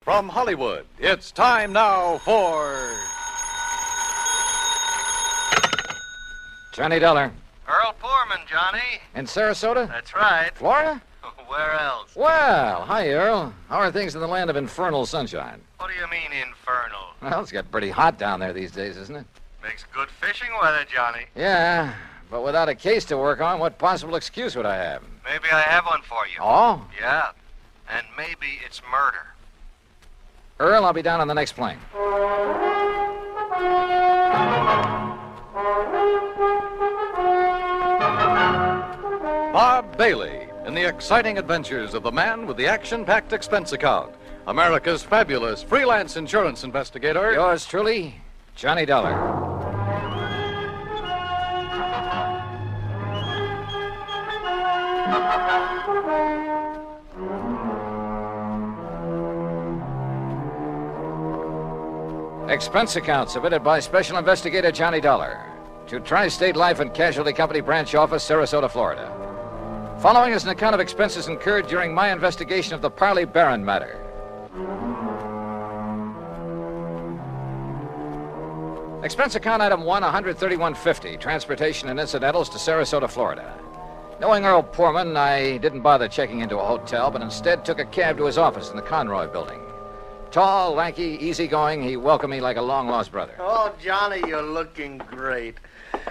From Hollywood, it's time now for... Johnny Dollar. Earl Poorman, Johnny. In Sarasota? That's right. Florida? Where else? Well, hi, Earl. How are things in the land of infernal sunshine? What do you mean, infernal? Well, it's got pretty hot down there these days, isn't it? Makes good fishing weather, Johnny. Yeah, but without a case to work on, what possible excuse would I have? Maybe I have one for you. Oh? Yeah. And maybe it's murder. Earl, I'll be down on the next plane. Bob Bailey in the exciting adventures of the man with the action-packed expense account. America's fabulous freelance insurance investigator. Yours truly, Johnny Dollar. Expense account submitted by Special Investigator Johnny Dollar to Tri-State Life and Casualty Company Branch Office, Sarasota, Florida. Following is an account of expenses incurred during my investigation of the Parley Barron matter. Expense account item 1, $131.50, transportation and incidentals to Sarasota, Florida. Knowing Earl Poorman, I didn't bother checking into a hotel, but instead took a cab to his office in the Conroy building. Tall, lanky, easygoing, he welcomed me like a long-lost brother. Oh, Johnny, you're looking great.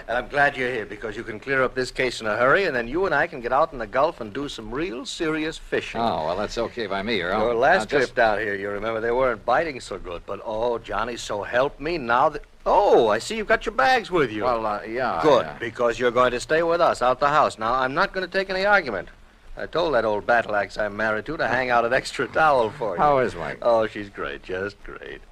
And I'm glad you're here because you can clear up this case in a hurry, and then you and I can get out in the Gulf and do some real serious fishing. Oh, well, that's okay by me, Earl. Your last trip down here, you remember, they weren't biting so good. But, oh, Johnny, so help me now that... Oh, I see you've got your bags with you. Well, yeah. Good, because you're going to stay with us out the house. Now, I'm not going to take any argument. I told that old battle axe I'm married to hang out an extra towel for you. How is Mike? Oh, she's great, just great.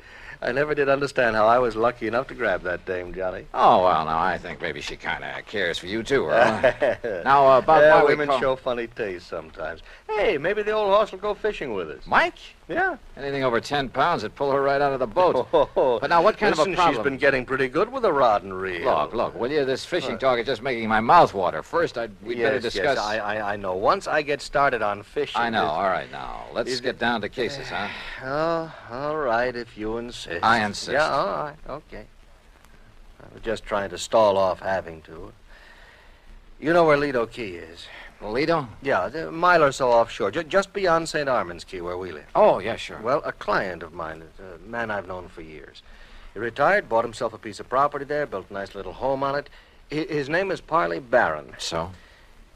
I never did understand how I was lucky enough to grab that dame, Johnny. Oh, well, now, I think maybe she kind of cares for you, too, Earl. Now, about yeah, why women show funny taste sometimes. Hey, maybe the old horse will go fishing with us. Mike? Yeah. Anything over 10 pounds would pull her right out of the boat. Oh, but now, what kind of a problem? She's been getting pretty good with a rod and reel. Look, will you? This fishing talk is just making my mouth water. First, we'd better discuss... Yes, I know. Once I get started on fishing... I know. All right, now. Let's get down to cases, huh? Oh, all right, if you insist. I insist. Yeah, all right. Okay. I was just trying to stall off having to. You know where Lido Key is? Lido? Yeah, a mile or so offshore, just beyond St. Armand's Key, where we live. Oh, yeah, sure. Well, a client of mine, a man I've known for years. He retired, bought himself a piece of property there, built a nice little home on it. His name is Parley Barron. So?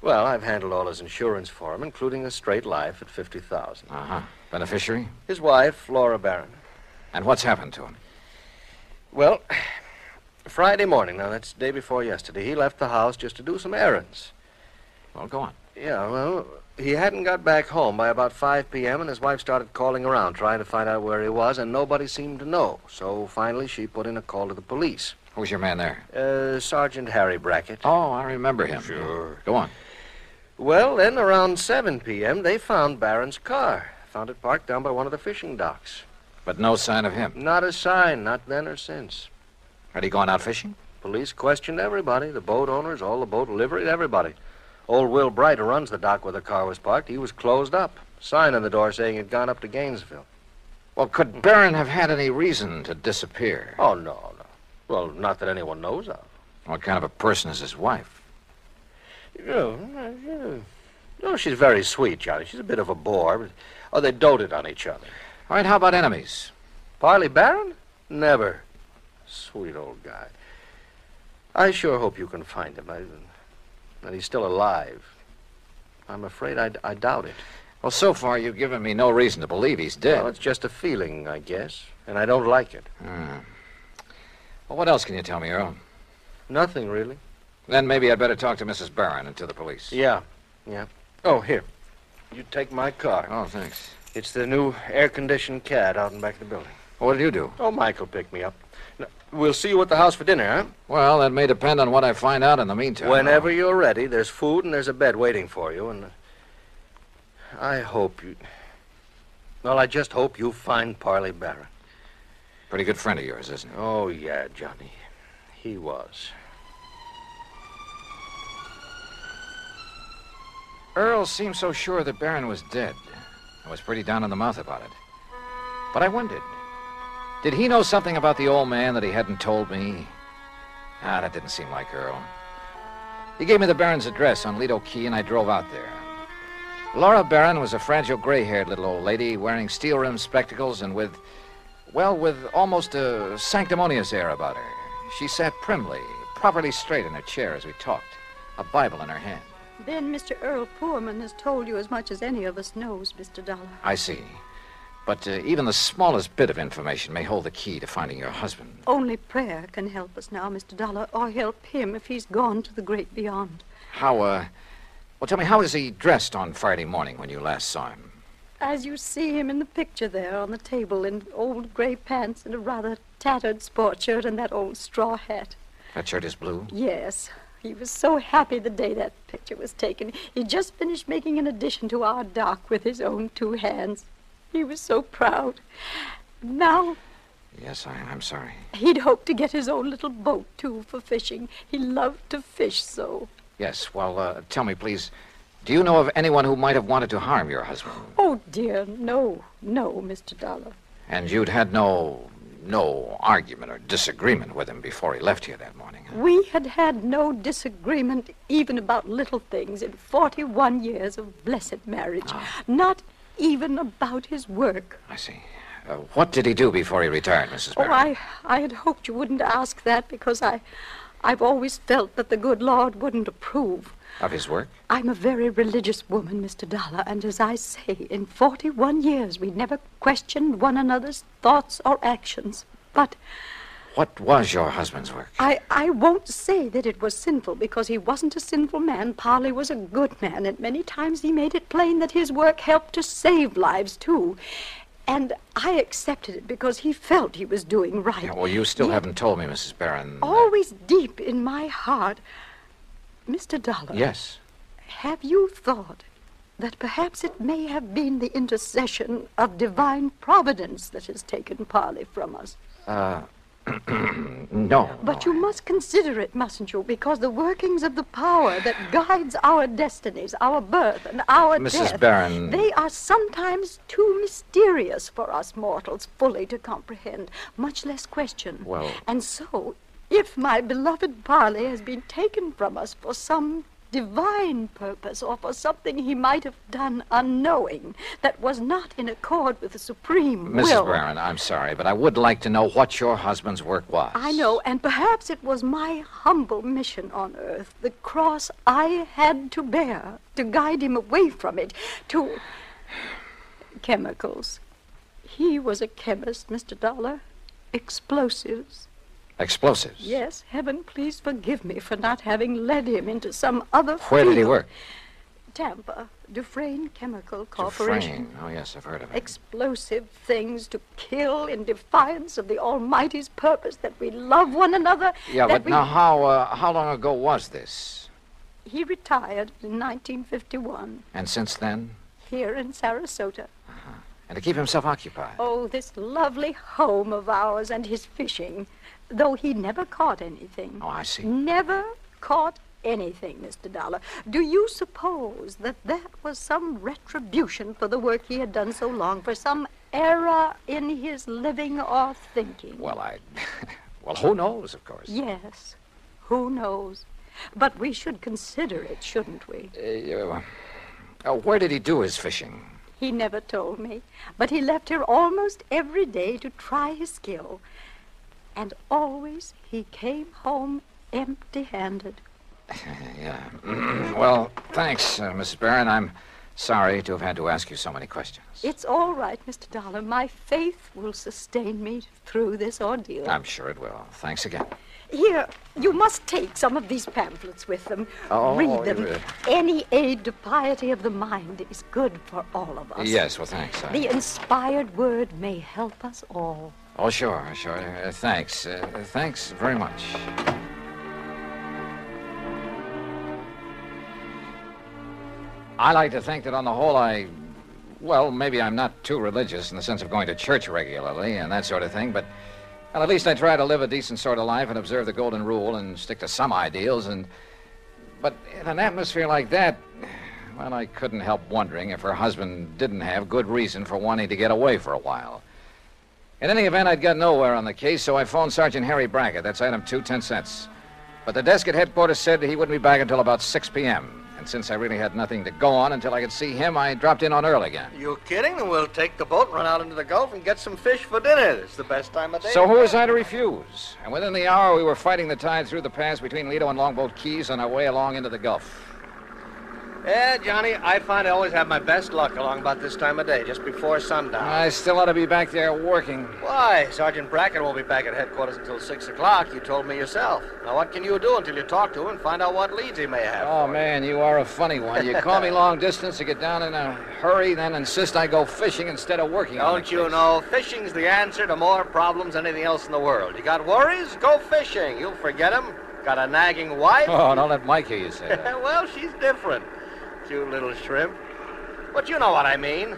Well, I've handled all his insurance for him, including a straight life at $50,000. Uh-huh. Beneficiary? His wife, Flora Barron. And what's happened to him? Well, Friday morning, now that's the day before yesterday, he left the house just to do some errands. Well, go on. Yeah, well, he hadn't got back home by about 5 p.m., and his wife started calling around, trying to find out where he was, and nobody seemed to know. So finally, she put in a call to the police. Who's your man there? Sergeant Harry Brackett. Oh, I remember him. Sure. Go on. Well, then around 7 p.m., they found Barron's car. Found it parked down by one of the fishing docks. But no sign of him. Not a sign, not then or since. Had he gone out fishing? Police questioned everybody, the boat owners, all the boat livery, everybody. Old Will Bright, who runs the dock where the car was parked, he was closed up. Sign on the door saying he'd gone up to Gainesville. Well, could Barron have had any reason to disappear? Oh, no. Well, not that anyone knows of. What kind of a person is his wife? No, she's very sweet, Johnny. She's a bit of a bore. But, they doted on each other. All right, how about enemies? Parley Barron? Never. Sweet old guy. I sure hope you can find him. That he's still alive. I'm afraid I doubt it. Well, so far, you've given me no reason to believe he's dead. Well, it's just a feeling, I guess. And I don't like it. Well, what else can you tell me, Earl? Nothing, really. Then maybe I'd better talk to Mrs. Barron and to the police. Yeah. Oh, here. You take my car. Oh, thanks. It's the new air-conditioned cad out in back of the building. What did you do? Oh, Michael picked me up. Now, we'll see you at the house for dinner, huh? Well, that may depend on what I find out in the meantime. Whenever you're ready, there's food and there's a bed waiting for you, and I hope you... Well, I just hope you find Parley Barron. Pretty good friend of yours, isn't he? Oh, yeah, Johnny. He was. Earl seemed so sure that Barron was dead. I was pretty down in the mouth about it. But I wondered, did he know something about the old man that he hadn't told me? That didn't seem like Earl. He gave me the Barron's address on Lido Key, and I drove out there. Laura Barron was a fragile, gray-haired little old lady wearing steel-rimmed spectacles and with almost a sanctimonious air about her. She sat primly, properly straight in her chair as we talked, a Bible in her hand. Then Mr. Earl Poorman has told you as much as any of us knows, Mr. Dollar. I see. But even the smallest bit of information may hold the key to finding your husband. Only prayer can help us now, Mr. Dollar, or help him if he's gone to the great beyond. Well, tell me, how was he dressed on Friday morning when you last saw him? As you see him in the picture there on the table, in old gray pants and a rather tattered sport shirt and that old straw hat. That shirt is blue? Yes. He was so happy the day that picture was taken. He just finished making an addition to our dock with his own 2 hands. He was so proud. Now... Yes, I'm sorry. He'd hoped to get his own little boat, too, for fishing. He loved to fish so. Yes, well, tell me, please, do you know of anyone who might have wanted to harm your husband? Oh, dear, no, Mr. Dollar. And you'd had no argument or disagreement with him before he left here that morning, huh? We had no disagreement even about little things in 41 years of blessed marriage. Not even about his work. I see. What did he do before he retired, Mrs. Barron? I had hoped you wouldn't ask that because I've always felt that the good Lord wouldn't approve. Of his work? I'm a very religious woman, Mr. Dollar, and as I say, in 41 years we never questioned one another's thoughts or actions. But... What was your husband's work? I won't say that it was sinful, because he wasn't a sinful man. Parley was a good man, and many times he made it plain that his work helped to save lives, too. And I accepted it because he felt he was doing right. Yeah, well, you still haven't told me, Mrs. Barron. Always deep in my heart. Mr. Dollar. Yes? Have you thought that perhaps it may have been the intercession of divine providence that has taken Parley from us? No. But you must consider it, mustn't you? Because the workings of the power that guides our destinies, our birth and our death... Mrs. Barron... They are sometimes too mysterious for us mortals fully to comprehend, much less question. Well... And so, if my beloved Parley has been taken from us for some divine purpose or for something he might have done unknowing that was not in accord with the supreme will... Mrs. Barron, I'm sorry, but I would like to know what your husband's work was. I know, and perhaps it was my humble mission on earth, the cross I had to bear to guide him away from it, to... chemicals. He was a chemist, Mr. Dollar. Explosives. Explosives? Yes, heaven please forgive me for not having led him into some other field. Where did he work? Tampa, Dufresne Chemical Corporation. Dufresne. Oh, yes, I've heard of it. Explosive things to kill in defiance of the Almighty's purpose, that we love one another. Yeah, but now how long ago was this? He retired in 1951. And since then? Here in Sarasota. Uh-huh. And to keep himself occupied? Oh, this lovely home of ours and his fishing. Though he never caught anything. Oh, I see. Never caught anything, Mr. Dollar. Do you suppose that was some retribution for the work he had done so long, for some error in his living or thinking? Well, well, who knows, of course. Yes, who knows? But we should consider it, shouldn't we? Where did he do his fishing? He never told me, but he left here almost every day to try his skill. And always he came home empty-handed. Yeah. Well, thanks, Mrs. Barron. I'm sorry to have had to ask you so many questions. It's all right, Mr. Dollar. My faith will sustain me through this ordeal. I'm sure it will. Thanks again. Here, you must take some of these pamphlets with them. Oh, read them. Any aid to piety of the mind is good for all of us. Yes, well, thanks. The inspired word may help us all. Oh, sure. Thanks. Thanks very much. I like to think that on the whole maybe I'm not too religious in the sense of going to church regularly and that sort of thing, but well, at least I try to live a decent sort of life and observe the golden rule and stick to some ideals, but in an atmosphere like that, well, I couldn't help wondering if her husband didn't have good reason for wanting to get away for a while. In any event, I'd got nowhere on the case, so I phoned Sergeant Harry Brackett. That's item 2, 10 cents. But the desk at headquarters said he wouldn't be back until about 6 p.m. And since I really had nothing to go on until I could see him, I dropped in on Earl again. You kidding? Then we'll take the boat, run out into the Gulf, and get some fish for dinner. It's the best time of day. So who was I to refuse? And within the hour, we were fighting the tide through the pass between Lido and Longboat Keys on our way along into the Gulf. Yeah, Johnny, I find I always have my best luck along about this time of day, just before sundown. I still ought to be back there working. Why? Sergeant Brackett won't be back at headquarters until 6 o'clock. You told me yourself. Now, what can you do until you talk to him and find out what leads he may have? Oh, man, you are a funny one. You call me long distance to get down in a hurry, then insist I go fishing instead of working on the Don't you case. know, fishing's the answer to more problems than anything else in the world. You got worries? Go fishing. You'll forget them. Got a nagging wife? Oh, don't let Mike hear you say that. Well, she's different. Cute little shrimp. But you know what I mean.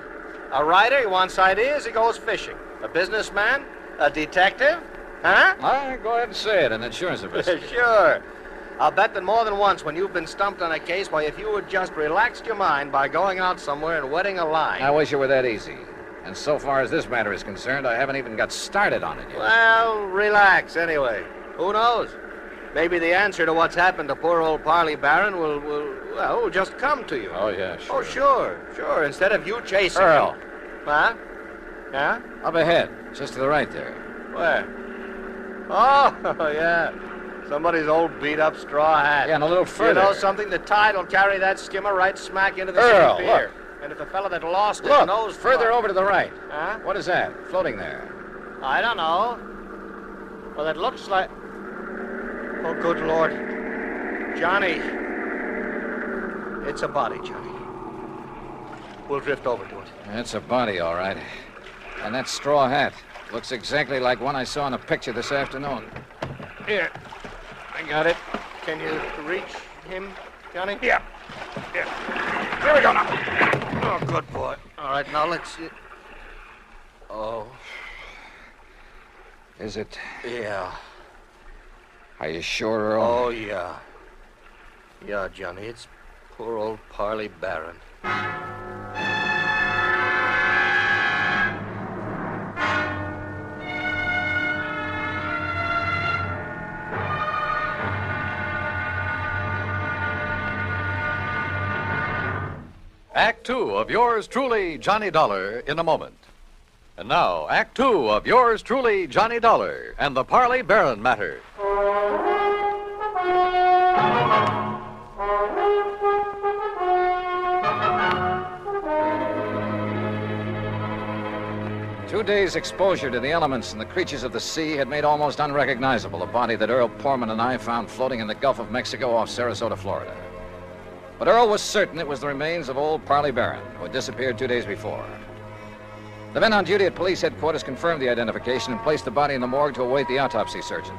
A writer, he wants ideas, he goes fishing. A businessman? A detective? Huh? Go ahead and say it, an insurance investor. Sure. I'll bet that more than once when you've been stumped on a case, why, if you had just relaxed your mind by going out somewhere and wetting a line... I wish it were that easy. And so far as this matter is concerned, I haven't even got started on it yet. Well, relax anyway. Who knows? Maybe the answer to what's happened to poor old Parley Barron will just come to you. Oh, yeah, sure. Oh, sure. Instead of you chasing Earl. him. Huh? Yeah? Up ahead, just to the right there. Where? Oh, yeah. Somebody's old beat-up straw hat. Yeah, and a little further. You know something? The tide will carry that skimmer right smack into the Earl, city pier. look. And if the fellow that lost Look, it knows... further over to the right. Huh? What is that, floating there? I don't know. Well, that looks like... Oh, good Lord. Johnny. It's a body, Johnny. We'll drift over to it. It's a body, all right. And that straw hat looks exactly like one I saw in a picture this afternoon. Here. I got it. Can you reach him, Johnny? Yeah. Here we go now. Oh, good boy. All right, now let's see. Oh. Is it? Yeah. Are you sure, Earl? Oh, yeah. Yeah, Johnny, it's poor old Parley Barron. Act 2 of yours truly, Johnny Dollar, in a moment. And now, Act 2 of yours truly, Johnny Dollar, and the Parley Barron matter. Two days' exposure to the elements and the creatures of the sea had made almost unrecognizable a body that Earl Portman and I found floating in the Gulf of Mexico off Sarasota, Florida. But Earl was certain it was the remains of old Parley Barron, who had disappeared 2 days before. The men on duty at police headquarters confirmed the identification and placed the body in the morgue to await the autopsy surgeon.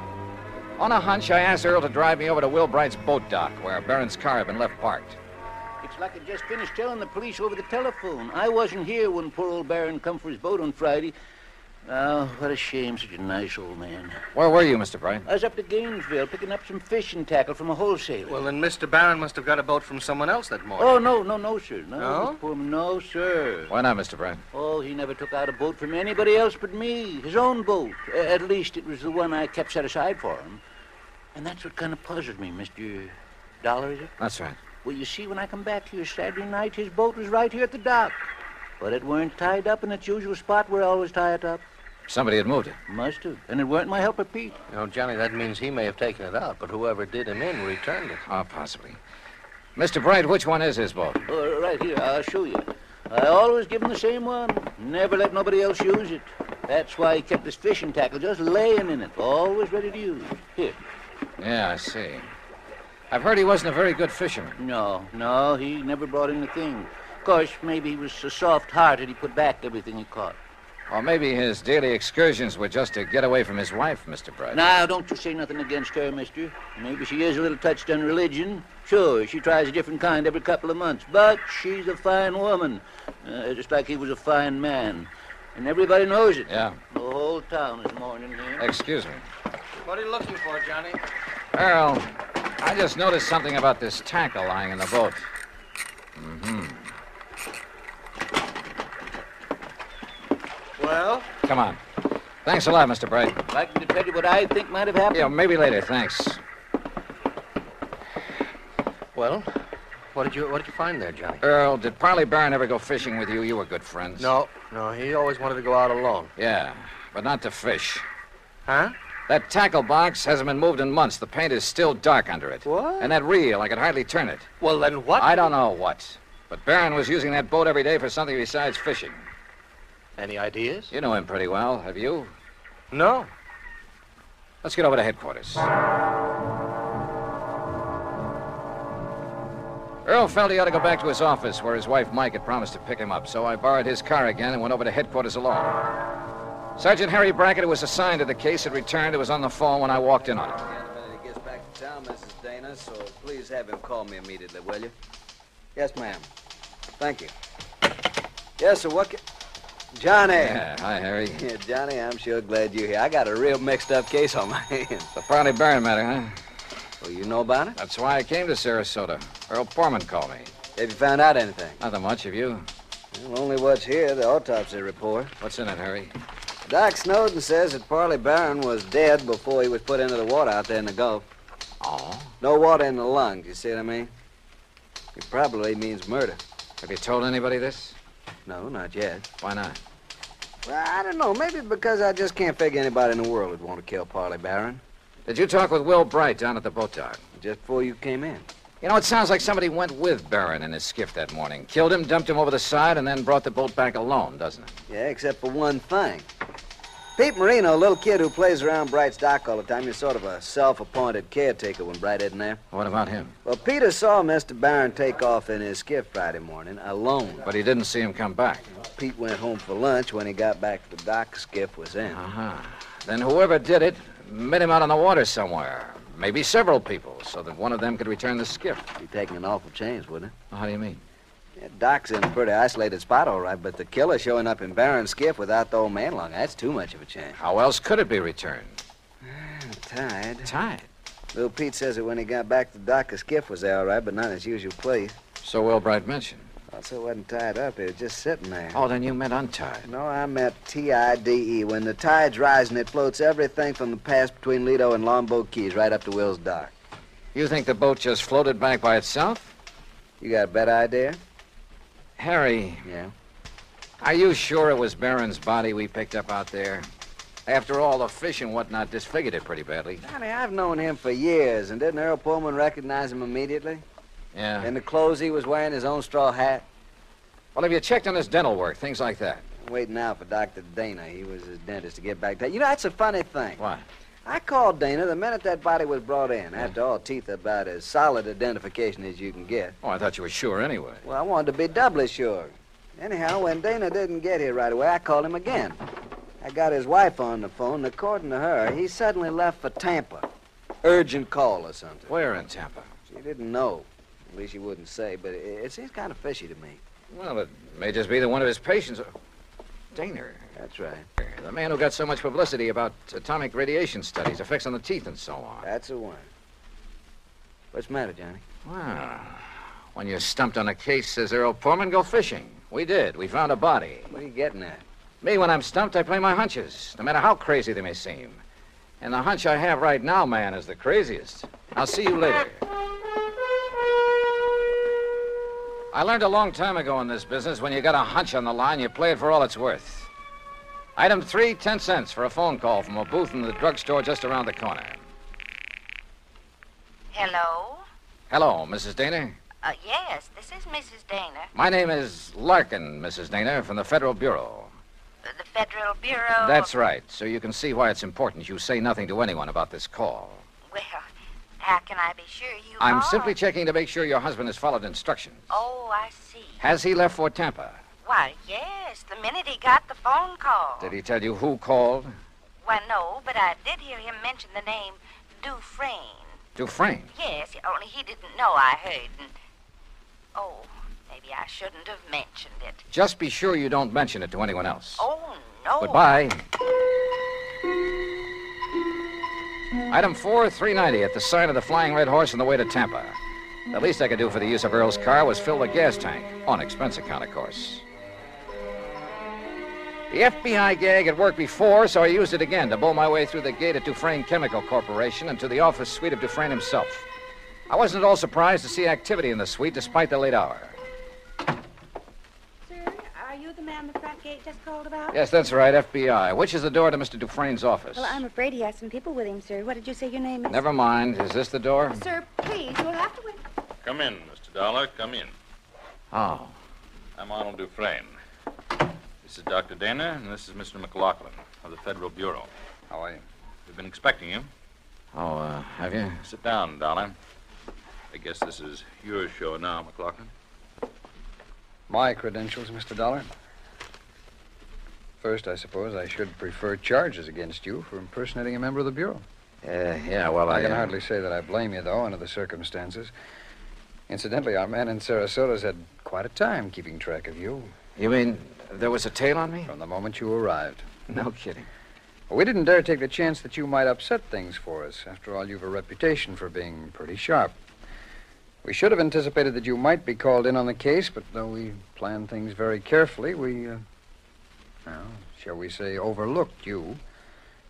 On a hunch, I asked Earl to drive me over to Will Bright's boat dock, where Barron's car had been left parked. It's like I just finished telling the police over the telephone. I wasn't here when poor old Barron come for his boat on Friday. Oh, what a shame, such a nice old man. Where were you, Mr. Bright? I was up to Gainesville picking up some fishing tackle from a wholesaler. Well, then Mr. Barron must have got a boat from someone else that morning. Oh, no, sir. No, No? Mr. Pullman, no, sir. Why not, Mr. Bright? Oh, he never took out a boat from anybody else but me. His own boat. At least it was the one I kept set aside for him. And that's what kind of puzzled me, Mr. Dollar, is it? That's right. Well, you see, when I come back here Saturday night, his boat was right here at the dock. But it weren't tied up in its usual spot where I always tie it up. Somebody had moved it. Must have. And it weren't my helper, Pete. You know, Johnny, that means he may have taken it out, but whoever did him in returned it. Oh, possibly. Mr. Bright, which one is his boat? Oh, right here, I'll show you. I always give him the same one. Never let nobody else use it. That's why he kept his fishing tackle just laying in it, always ready to use. Here. Yeah, I see. I've heard he wasn't a very good fisherman. No, he never brought in a thing. Of course, maybe he was so soft-hearted he put back everything he caught. Or maybe his daily excursions were just to get away from his wife, Mr. Bright. Now, don't you say nothing against her, mister. Maybe she is a little touched on religion. Sure, she tries a different kind every couple of months. But she's a fine woman, just like he was a fine man. And everybody knows it. Yeah. The whole town is mourning him. Excuse me. What are you looking for, Johnny? Earl, I just noticed something about this tackle lying in the boat. Mm-hmm. Well? Come on. Thanks a lot, Mr. Bright. Like to tell you what I think might have happened? Yeah, maybe later, thanks. Well, what did you find there, Johnny? Earl, did Parley Barron ever go fishing with you? You were good friends. No, he always wanted to go out alone. Yeah, but not to fish. Huh? That tackle box hasn't been moved in months. The paint is still dark under it. What? And that reel, I could hardly turn it. Well, then what? I don't know what. But Barron was using that boat every day for something besides fishing. Any ideas? You know him pretty well, have you? No. Let's get over to headquarters. Earl felt he ought to go back to his office where his wife Mike had promised to pick him up, so I borrowed his car again and went over to headquarters alone. Sergeant Harry Brackett, who was assigned to the case, had returned. He was on the phone when I walked in on him. He gets back to town, Mrs. Dana, so please have him call me immediately, will you? Yes, ma'am. Thank you. Yes, sir, what Johnny! Yeah, hi, Harry. Yeah, Johnny, I'm sure glad you're here. I got a real mixed-up case on my hands. The Parley Barron matter, huh? Well, you know about it? That's why I came to Sarasota. Earl Portman called me. Have you found out anything? Nothing much, have you? Well, only what's here, the autopsy report. What's in it, Harry? Doc Snowden says that Parley Barron was dead before he was put into the water out there in the Gulf. Oh? No water in the lungs, you see what I mean? It probably means murder. Have you told anybody this? No, not yet. Why not? Well, I don't know. Maybe because I just can't figure anybody in the world would want to kill Parley Barron. Did you talk with Will Bright down at the boat dock? Just before you came in. You know, it sounds like somebody went with Barron in his skiff that morning. Killed him, dumped him over the side, and then brought the boat back alone, doesn't it? Yeah, except for one thing. Pete Marino, a little kid who plays around Bright's dock all the time, he's sort of a self-appointed caretaker when Bright isn't there. What about him? Well, Peter saw Mr. Barron take off in his skiff Friday morning, alone. But he didn't see him come back. Pete went home for lunch. When he got back to the dock, the skiff was in. Uh-huh. Then whoever did it met him out on the water somewhere. Maybe several people, so that one of them could return the skiff. Be taking an awful chance, wouldn't it? How do you mean? Yeah, Doc's in a pretty isolated spot, all right, but the killer showing up in Barron's skiff without the old man along, that's too much of a chance. How else could it be returned? Tied. Tied. Little Pete says that when he got back to the dock, the skiff was there, all right, but not in its usual place. So Will Bright mentioned. Also, it wasn't tied up. It was just sitting there. Oh, then you meant untied. No, I meant T-I-D-E. When the tide's rising, it floats everything from the pass between Lido and Longboat Keys right up to Will's dock. You think the boat just floated back by itself? You got a better idea? Harry, Yeah. are you sure it was Barron's body we picked up out there? After all, the fish and whatnot disfigured it pretty badly. Johnny, I've known him for years, and didn't Earl Pullman recognize him immediately? Yeah. In the clothes he was wearing, his own straw hat? Well, have you checked on his dental work, things like that? I'm waiting now for Dr. Dana. He was his dentist to get back to. You know, that's a funny thing. What? I called Dana the minute that body was brought in. After all, teeth are about as solid identification as you can get. Oh, I thought you were sure anyway. Well, I wanted to be doubly sure. Anyhow, when Dana didn't get here right away, I called him again. I got his wife on the phone, and according to her, he suddenly left for Tampa. Urgent call or something. Where in Tampa? She didn't know. At least she wouldn't say, but it seems kind of fishy to me. Well, it may just be that one of his patients... Dana. That's right. The man who got so much publicity about atomic radiation studies, effects on the teeth and so on. That's the one. What's the matter, Johnny? Well, when you're stumped on a case, says Earl Pullman, go fishing. We did. We found a body. What are you getting at? Me, when I'm stumped, I play my hunches, no matter how crazy they may seem. And the hunch I have right now, man, is the craziest. I'll see you later. I learned a long time ago in this business, when you got a hunch on the line, you play it for all it's worth. Item 3, 10 cents for a phone call from a booth in the drugstore just around the corner. Hello? Hello, Mrs. Dana. Yes, this is Mrs. Dana. My name is Larkin, Mrs. Dana, from the Federal Bureau. The Federal Bureau... That's right, so you can see why it's important you say nothing to anyone about this call. Well, how can I be sure you I'm are? simply checking to make sure your husband has followed instructions. Oh, I see. Has he left for Tampa? Why, yes, the minute he got the phone call. Did he tell you who called? Why, no, but I did hear him mention the name Dufresne. Dufresne. Yes, only he didn't know I heard, and... Oh, maybe I shouldn't have mentioned it. Just be sure you don't mention it to anyone else. Oh, no. Goodbye. Item 4, 390 at the sign of the Flying Red Horse on the way to Tampa. The least I could do for the use of Earl's car was fill the gas tank. On expense account, of course. The FBI gag had worked before, so I used it again to bowl my way through the gate at Dufresne Chemical Corporation and to the office suite of Dufresne himself. I wasn't at all surprised to see activity in the suite despite the late hour. Sir, are you the man the front gate just called about? Yes, that's right, FBI. Which is the door to Mr. Dufresne's office? Well, I'm afraid he has some people with him, sir. What did you say your name is? Never mind. Is this the door? Sir, please, you'll have to wait. Come in, Mr. Dollar. Come in. Oh. I'm Arnold Dufresne. This is Dr. Dana, and this is Mr. McLaughlin of the Federal Bureau. How are you? We've been expecting you. Oh, have you? Sit down, Dollar. I guess this is your show now, McLaughlin. My credentials, Mr. Dollar. First, I suppose I should prefer charges against you for impersonating a member of the Bureau. Yeah, well, I can hardly say that I blame you, though, under the circumstances. Incidentally, our man in Sarasota's had quite a time keeping track of you. You mean there was a tail on me? From the moment you arrived. No kidding. We didn't dare take the chance that you might upset things for us. After all, you've a reputation for being pretty sharp. We should have anticipated that you might be called in on the case, but though we planned things very carefully, we, shall we say, overlooked you.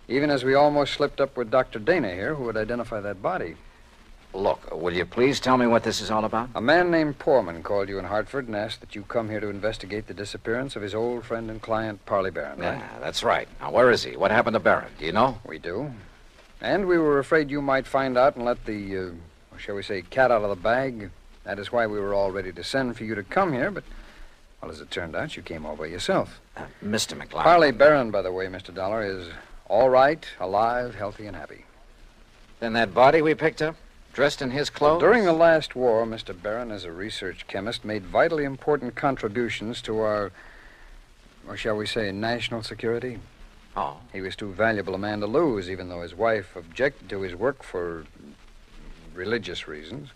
Even as we almost slipped up with Dr. Dana here, who would identify that body. Look, will you please tell me what this is all about? A man named Poorman called you in Hartford and asked that you come here to investigate the disappearance of his old friend and client, Parley Barron, right? Yeah, that's right. Now, where is he? What happened to Barron? Do you know? We do. And we were afraid you might find out and let the, shall we say, cat out of the bag. That is why we were all ready to send for you to come here, but, well, as it turned out, you came all by yourself. Mr. McLaughlin. Parley Barron, by the way, Mr. Dollar, is all right, alive, healthy, and happy. Then that body we picked up? Dressed in his clothes? During the last war, Mr. Barron, as a research chemist, made vitally important contributions to our, or shall we say, national security. Oh. He was too valuable a man to lose, even though his wife objected to his work for religious reasons.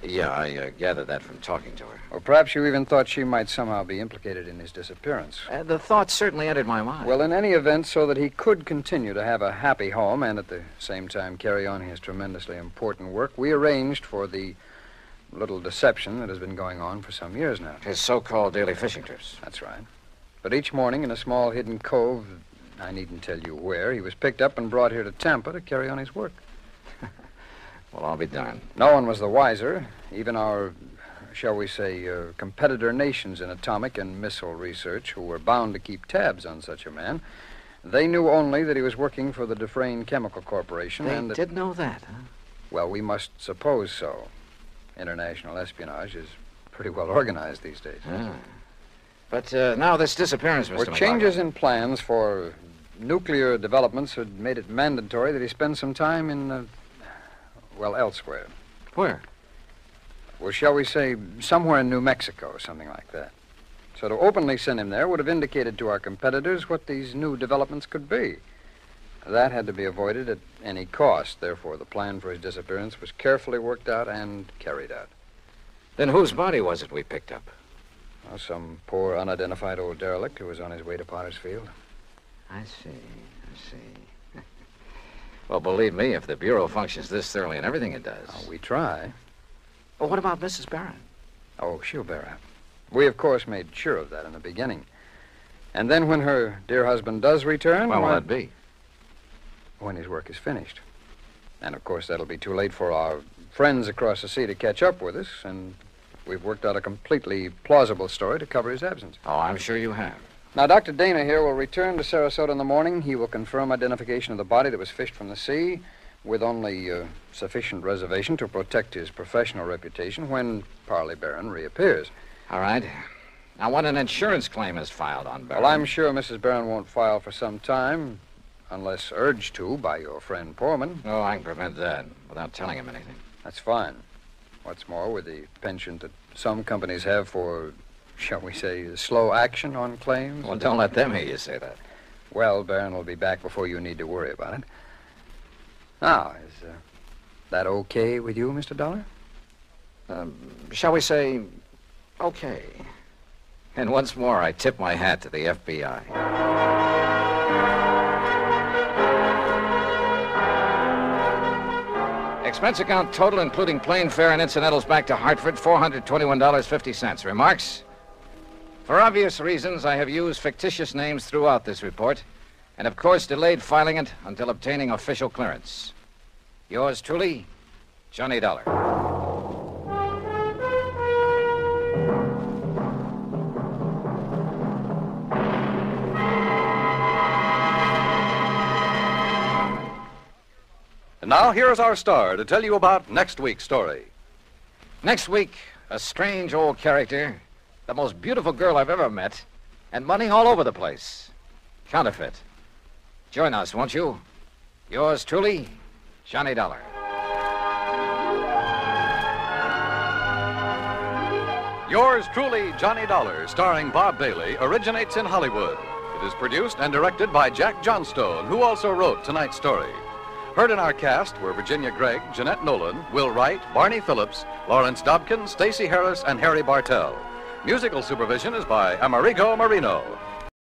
Yeah, I gathered that from talking to her. Or perhaps you even thought she might somehow be implicated in his disappearance. The thought certainly entered my mind. Well, in any event, so that he could continue to have a happy home and at the same time carry on his tremendously important work, we arranged for the little deception that has been going on for some years now. His so-called daily fishing trips. That's right. But each morning in a small hidden cove, I needn't tell you where, he was picked up and brought here to Tampa to carry on his work. Well, I'll be darned. No one was the wiser. Even our, shall we say, competitor nations in atomic and missile research, who were bound to keep tabs on such a man, they knew only that he was working for the Dufresne Chemical Corporation. They did know that, huh? Well, we must suppose so. International espionage is pretty well organized these days. Ah. But now this disappearance, Mr. McLaughlin. Changes in plans for nuclear developments had made it mandatory that he spend some time in, elsewhere. Where? Well, shall we say, somewhere in New Mexico, something like that. So to openly send him there would have indicated to our competitors what these new developments could be. That had to be avoided at any cost. Therefore, the plan for his disappearance was carefully worked out and carried out. Then whose body was it we picked up? Well, some poor, unidentified old derelict who was on his way to Potter's Field. I see. Well, believe me, if the Bureau functions this thoroughly in everything it does... Oh, we try. Well, what about Mrs. Barron? Oh, she'll bear up. We, of course, made sure of that in the beginning. And then when her dear husband does return... When will that be? When his work is finished. And, of course, that'll be too late for our friends across the sea to catch up with us, and we've worked out a completely plausible story to cover his absence. Oh, I'm sure you have. Now, Dr. Dana here will return to Sarasota in the morning. He will confirm identification of the body that was fished from the sea with only sufficient reservation to protect his professional reputation when Parley Barron reappears. All right. Now, when an insurance claim is filed on Barron... Well, I'm sure Mrs. Barron won't file for some time, unless urged to by your friend Poorman. Oh, I can prevent that without telling him anything. That's fine. What's more, with the penchant that some companies have for... shall we say, slow action on claims? Well, don't let them hear you say that. Well, Barron will be back before you need to worry about it. Now, is that okay with you, Mr. Dollar? Shall we say, okay. And once more, I tip my hat to the FBI. Expense account total, including plane fare and incidentals back to Hartford, $421.50. Remarks? For obvious reasons, I have used fictitious names throughout this report, and of course delayed filing it until obtaining official clearance. Yours truly, Johnny Dollar. And now here's our star to tell you about next week's story. Next week, a strange old character, the most beautiful girl I've ever met, and money all over the place. Counterfeit. Join us, won't you? Yours truly, Johnny Dollar. Yours truly, Johnny Dollar, starring Bob Bailey, originates in Hollywood. It is produced and directed by Jack Johnstone, who also wrote tonight's story. Heard in our cast were Virginia Gregg, Jeanette Nolan, Will Wright, Barney Phillips, Lawrence Dobkin, Stacey Harris, and Harry Bartell. Musical supervision is by Amerigo Marino.